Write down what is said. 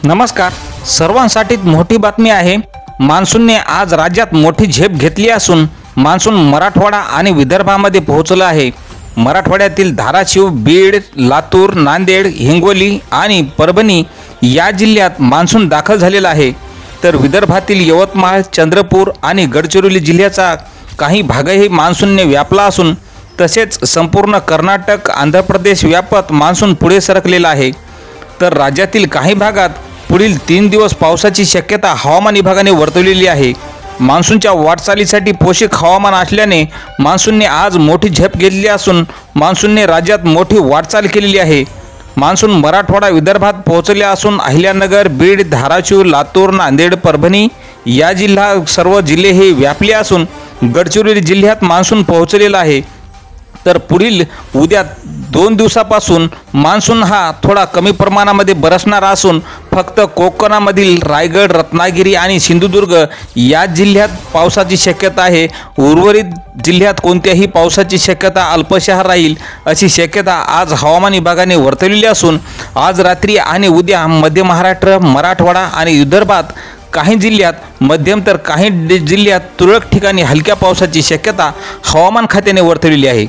नमस्कार. सर्वांसाठी मोठी बातमी आहे. मान्सूनने आज राज्यात मोठी झेप घेतली असून मान्सून मराठवाडा आणि विदर्भामध्ये पोहोचला आहे. मराठवाड्यातील धाराशिव, बीड, लातूर, नांदेड, हिंगोली आणि परभणी या जिल्ह्यात मान्सून दाखल झालेला आहे. तर विदर्भातील यवतमाळ, चंद्रपूर आणि गडचिरोली जिल्ह्याचा काही भागही मान्सूनने व्यापला असून तसेच संपूर्ण कर्नाटक, आंध्र प्रदेश व्यापत मान्सून पुढे सरकलेला आहे. तर राज्यातील काही भागात पुढील 3 दिवस पावसाची शक्यता हवामान विभागाने वर्तवलेली आहे. मान्सूनच्या वाटचालीसाठी पोषक हवामान असल्याने मान्सूनने आज मोठी झेप घेतली असून मान्सूनने राज्यात मोठी वाटचाल केलेली आहे. मान्सून मराठवाडा विदर्भात पोहोचले असून अहिल्यानगर, बीड, धाराशिव, लातूर, नांदेड, परभणी या सर्व जिल्हे हे व्यापले असून गडचिरोली जिल्ह्यात मान्सून पोहोचलेला आहे. तर पुढील उद्या 2 दिवसापासून मान्सून हा थोडा कमी प्रमाणामध्ये बरसणार असून फक्त कोकणामधील रायगड, रत्नागिरी आणि सिंधुदुर्ग या जिल्ह्यात पावसाची शक्यता आहे. उर्वरित जिल्ह्यात कोणत्याही पावसाची शक्यता अल्पशः राहील अशी शक्यता आज हवामान विभागाने वर्तवलेली असून आज रात्री आणि उद्या मध्य महाराष्ट्र, मराठवाडा आणि विदर्भात काही जिल्ह्यात मध्यम तर काही जिल्ह्यात तुरळक ठिकाणी हलक्या पावसाची शक्यता हवामान खात्याने वर्तवलेली आहे.